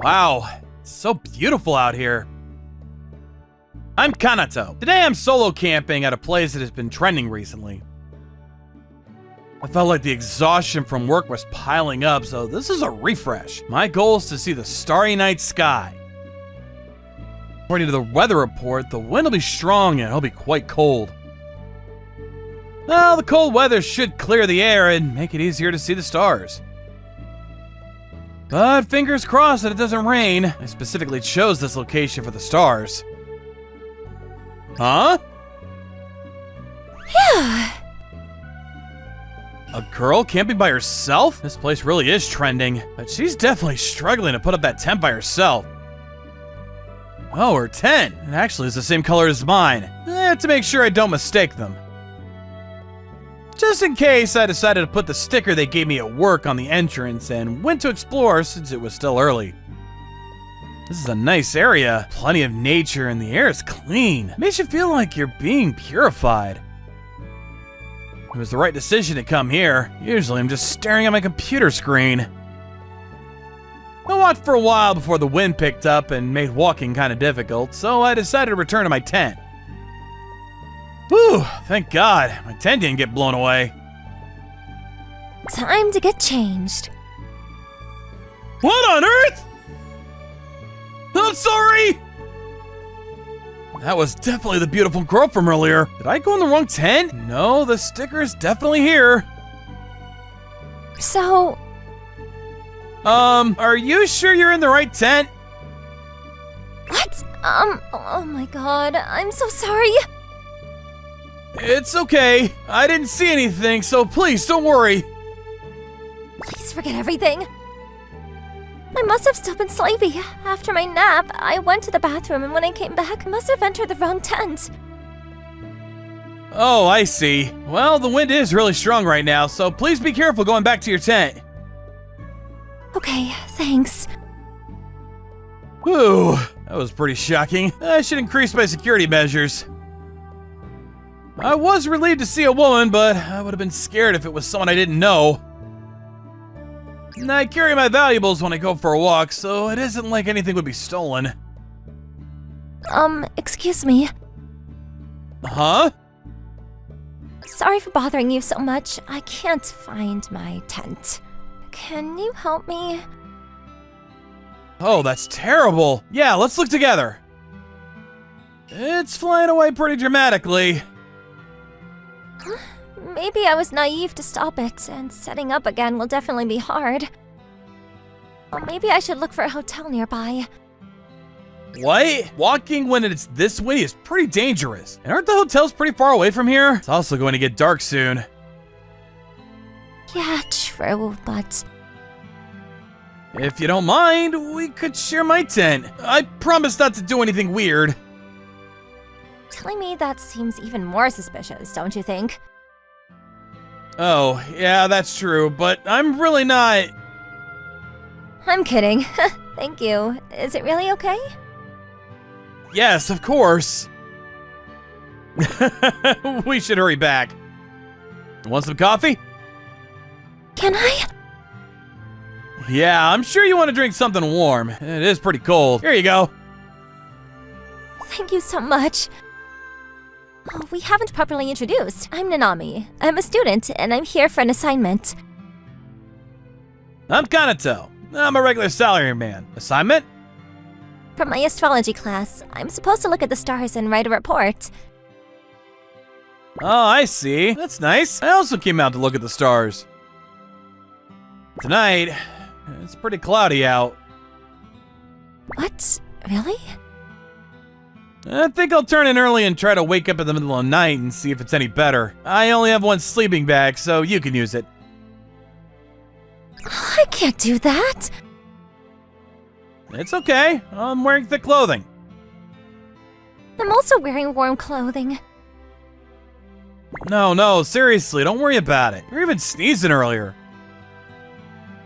Wow, it's so beautiful out here. I'm Kanato. Today I'm solo camping at a place that has been trending recently. I felt like the exhaustion from work was piling up, so this is a refresh. My goal is to see the starry night sky. According to the weather report, the wind will be strong and it'll be quite cold. Well, the cold weather should clear the air and make it easier to see the stars. But fingers crossed that it doesn't rain. I specifically chose this location for the stars. Huh? Yeah. A girl camping by herself? This place really is trending, but she's definitely struggling to put up that tent by herself. Oh, her tent. It actually is the same color as mine. To make sure I don't mistake them. Just in case, I decided to put the sticker they gave me at work on the entrance and went to explore since it was still early. This is a nice area, plenty of nature, and the air is clean. It makes you feel like you're being purified. It was the right decision to come here. Usually I'm just staring at my computer screen. I walked for a while before the wind picked up and made walking kind of difficult, so I decided to return to my tent. Whew, thank God, my tent didn't get blown away. Time to get changed. What on earth? I'm sorry! That was definitely the beautiful girl from earlier. Did I go in the wrong tent? No, the sticker is definitely here. So... are you sure you're in the right tent? What? Oh my god, I'm so sorry. It's okay. I didn't see anything, so please don't worry. Please forget everything. I must have still been sleepy. After my nap, I went to the bathroom, and when I came back, I must have entered the wrong tent. Oh, I see. Well, the wind is really strong right now, so please be careful going back to your tent. Okay, thanks. Whew, that was pretty shocking. I should increase my security measures. I was relieved to see a woman, but I would have been scared if it was someone I didn't know. I carry my valuables when I go for a walk, so it isn't like anything would be stolen. Excuse me. Huh? Sorry for bothering you so much. I can't find my tent. Can you help me? Oh, that's terrible. Yeah, let's look together. It's flying away pretty dramatically. Maybe I was naive to stop it, and setting up again will definitely be hard. Or maybe I should look for a hotel nearby. What? Walking when it's this windy is pretty dangerous. And aren't the hotels pretty far away from here? It's also going to get dark soon. Yeah, true, but... If you don't mind, we could share my tent. I promise not to do anything weird. Telling me that seems even more suspicious, don't you think? Oh, yeah, that's true, but I'm really not... I'm kidding. Thank you. Is it really okay? Yes, of course. We should hurry back. Want some coffee? Can I? Yeah, I'm sure you want to drink something warm. It is pretty cold. Here you go. Thank you so much. Oh, we haven't properly introduced. I'm Nanami. I'm a student, and I'm here for an assignment. I'm Kanato. I'm a regular salaryman. Assignment? From my astrology class, I'm supposed to look at the stars and write a report. Oh, I see. That's nice. I also came out to look at the stars. Tonight, it's pretty cloudy out. What? Really? I think I'll turn in early and try to wake up in the middle of the night and see if it's any better. I only have one sleeping bag, so you can use it. I can't do that. It's okay. I'm wearing thick clothing. I'm also wearing warm clothing. No, seriously, don't worry about it. You're even sneezing earlier.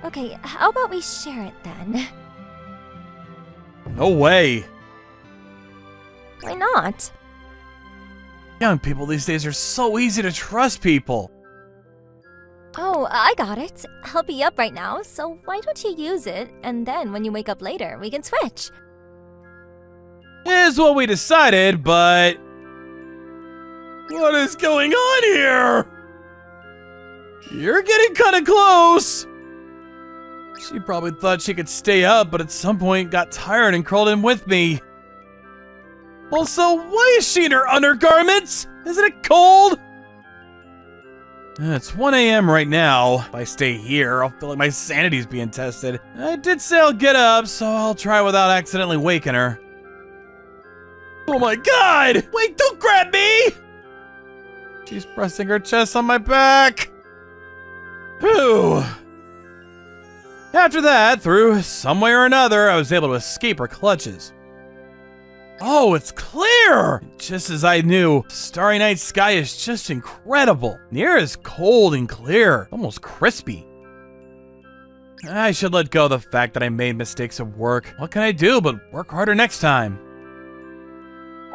Okay, how about we share it then? No way. Why not? Young people these days are so easy to trust people. Oh, Oh, I got it. I'll be up right now, so why don't you use it, and then when you wake up later, we can switch. Is what we decided, but... What is going on here? You're getting kinda close! She probably thought she could stay up, but at some point got tired and crawled in with me. Also, why is she in her undergarments? Isn't it cold? It's 1 a.m. right now. If I stay here, I'll feel like my sanity's being tested. I did say I'll get up, so I'll try without accidentally waking her. Oh my god! Wait, don't grab me! She's pressing her chest on my back. Whew. After that, through some way or another, I was able to escape her clutches. Oh, it's clear! Just as I knew, starry night sky is just incredible. The air is cold and clear, almost crispy. I should let go of the fact that I made mistakes at work. What can I do but work harder next time?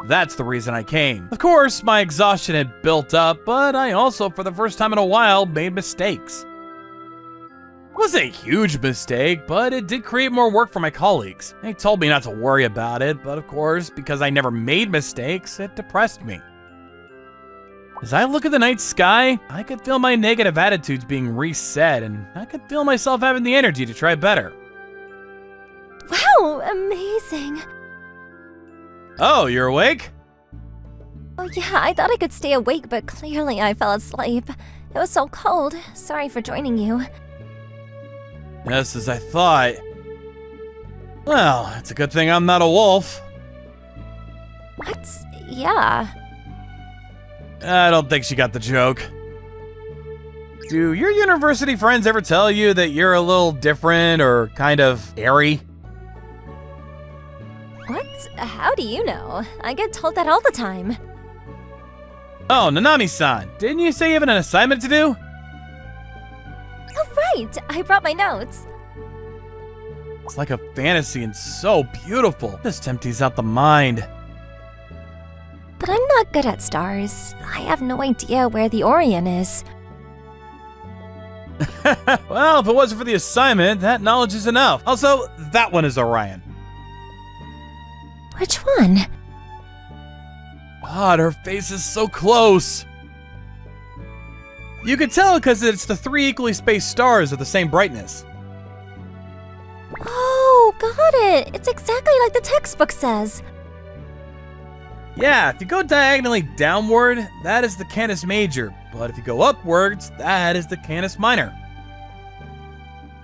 That's the reason I came. Of course, my exhaustion had built up, but I also, for the first time in a while, made mistakes. It wasn't a huge mistake, but it did create more work for my colleagues. They told me not to worry about it, but of course, because I never made mistakes, it depressed me. As I look at the night sky, I could feel my negative attitudes being reset, and I could feel myself having the energy to try better. Wow, amazing. Oh, you're awake? Oh yeah, I thought I could stay awake, but clearly I fell asleep. It was so cold. Sorry for joining you. Yes, as I thought. Well, it's a good thing I'm not a wolf. What? Yeah. I don't think she got the joke. Do your university friends ever tell you that you're a little different or kind of airy? What? How do you know? I get told that all the time. Oh, Nanami-san, didn't you say you have an assignment to do? Oh, right! I brought my notes. It's like a fantasy and so beautiful. Just empties out the mind. But I'm not good at stars. I have no idea where the Orion is. Well, if it wasn't for the assignment, that knowledge is enough. Also, that one is Orion. Which one? God, her face is so close. You could tell because it's the 3 equally spaced stars of the same brightness. Oh, got it! It's exactly like the textbook says. Yeah, if you go diagonally downward, that is the Canis Major, but if you go upwards, that is the Canis Minor.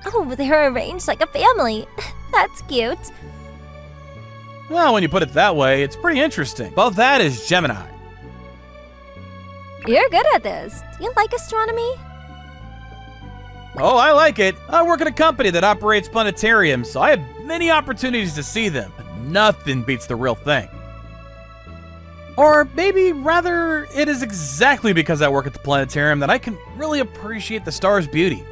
Oh, they're arranged like a family. That's cute. Well, when you put it that way, it's pretty interesting. Above that is Gemini. You're good at this. Do you like astronomy? Oh, I like it. I work at a company that operates planetariums, so I have many opportunities to see them. But nothing beats the real thing. Or maybe, rather, it is exactly because I work at the planetarium that I can really appreciate the stars' beauty.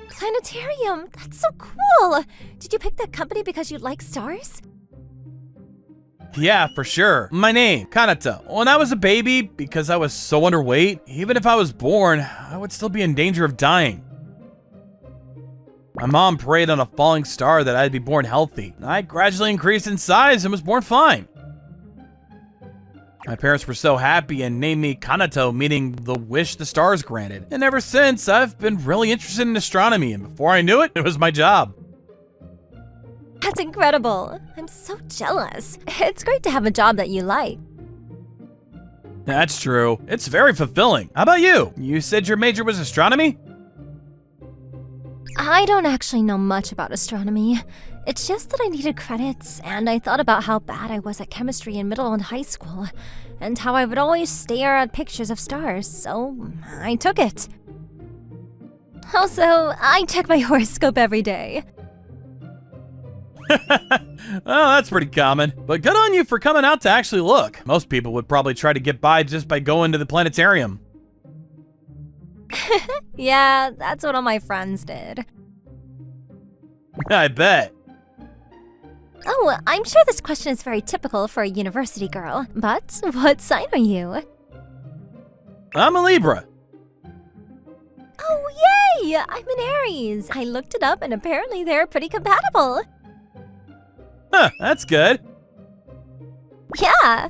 Planetarium, that's so cool. Did you pick that company because you like stars? Yeah, for sure. My name, Kanata. When I was a baby, because I was so underweight, even if I was born, I would still be in danger of dying. My mom prayed on a falling star that I'd be born healthy. I gradually increased in size and was born fine. My parents were so happy and named me Kanato, meaning the wish the stars granted. And ever since, I've been really interested in astronomy, and before I knew it, it was my job. That's incredible. I'm so jealous. It's great to have a job that you like. That's true. It's very fulfilling. How about you? You said your major was astronomy? I don't actually know much about astronomy. It's just that I needed credits, and I thought about how bad I was at chemistry in middle and high school, and how I would always stare at pictures of stars, so I took it. Also, I check my horoscope every day. Well, that's pretty common. But good on you for coming out to actually look. Most people would probably try to get by just by going to the planetarium. Yeah, that's what all my friends did. I bet. Oh, I'm sure this question is very typical for a university girl, but what sign are you? I'm a Libra. Oh, yay! I'm an Aries. I looked it up and apparently they're pretty compatible. Huh, that's good. Yeah.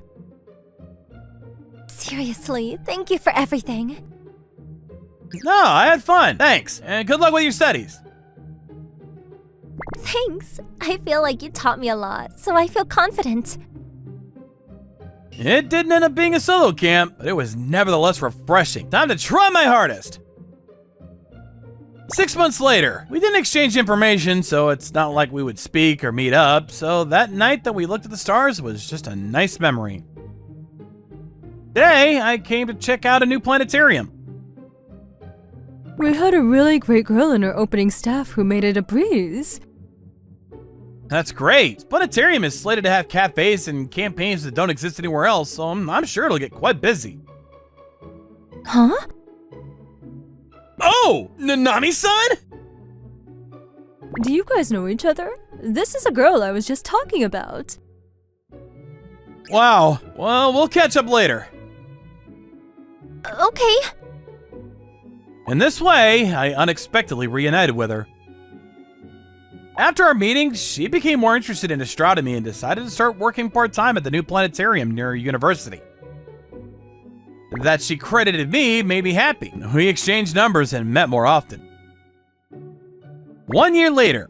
Seriously, thank you for everything. No, I had fun. Thanks. And good luck with your studies. Thanks. I feel like you taught me a lot, so I feel confident. It didn't end up being a solo camp, but it was nevertheless refreshing. Time to try my hardest. 6 months later, we didn't exchange information, so it's not like we would speak or meet up, so that night that we looked at the stars was just a nice memory. Today, I came to check out a new planetarium. We had a really great girl in our opening staff who made it a breeze. That's great. This planetarium is slated to have cafes and campaigns that don't exist anywhere else, so I'm sure it'll get quite busy. Huh? Oh, Nanami-san? Do you guys know each other? This is a girl I was just talking about. Wow. Well, we'll catch up later. Okay. In this way, I unexpectedly reunited with her. After our meeting, she became more interested in astronomy and decided to start working part-time at the new planetarium near her university. That she credited me made me happy. We exchanged numbers and met more often. 1 year later,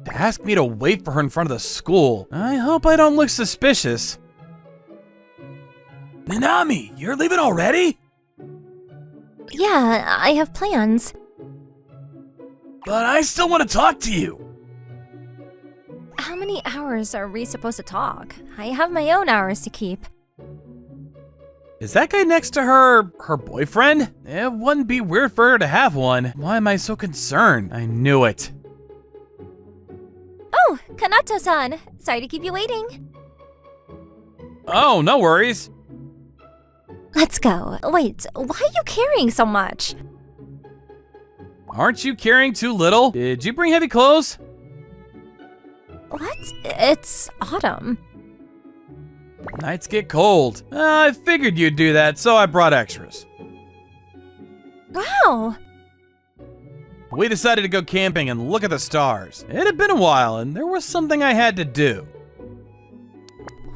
to ask me to wait for her in front of the school. I hope I don't look suspicious. Nanami, you're leaving already? Yeah, I have plans. But I still want to talk to you. How many hours are we supposed to talk? I have my own hours to keep. Is that guy next to her boyfriend? It wouldn't be weird for her to have one. Why am I so concerned? I knew it. Oh, Kanato-san. Sorry to keep you waiting. Oh, no worries. Let's go. Wait, why are you carrying so much? Aren't you carrying too little? Did you bring heavy clothes? What? It's autumn. Nights get cold. I figured you'd do that, so I brought extras. Wow. We decided to go camping and look at the stars. It had been a while, and there was something I had to do.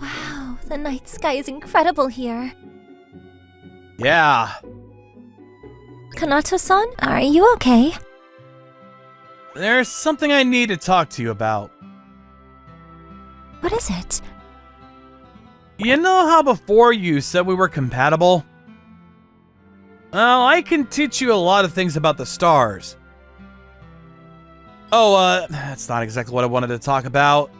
Wow, the night sky is incredible here. Yeah. Kanato-san, are you okay? There's something I need to talk to you about. What is it? You know how before you said we were compatible? Well, I can teach you a lot of things about the stars. Oh, that's not exactly what I wanted to talk about.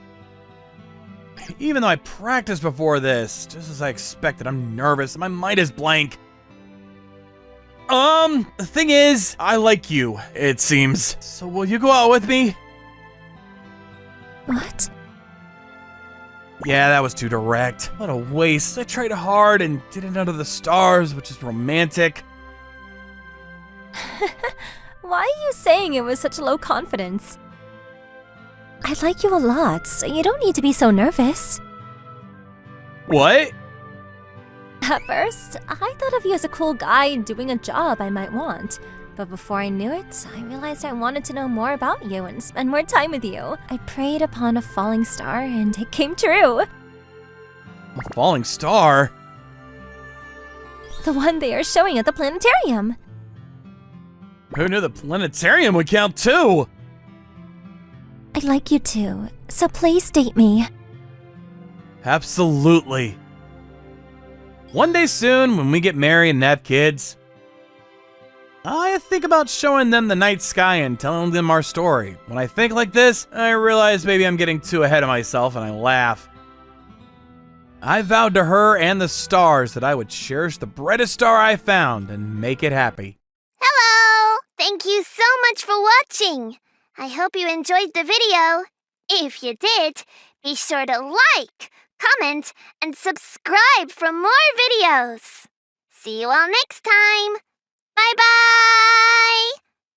Even though I practiced before this, just as I expected, I'm nervous and my mind is blank. The thing is, I like you, it seems. So will you go out with me? What? Yeah, that was too direct. What a waste. I tried hard and did it under the stars, which is romantic. Why are you saying it with such low confidence? I like you a lot, so you don't need to be so nervous. What? At first, I thought of you as a cool guy doing a job I might want. But before I knew it, I realized I wanted to know more about you and spend more time with you. I preyed upon a falling star and it came true. A falling star? The one they are showing at the planetarium. Who knew the planetarium would count too? I like you too, so please date me. Absolutely. One day soon, when we get married and have kids, I think about showing them the night sky and telling them our story. When I think like this, I realize maybe I'm getting too ahead of myself and I laugh. I vowed to her and the stars that I would cherish the brightest star I found and make it happy. Hello! Thank you so much for watching. I hope you enjoyed the video. If you did, be sure to like, comment, and subscribe for more videos. See you all next time. Bye-bye!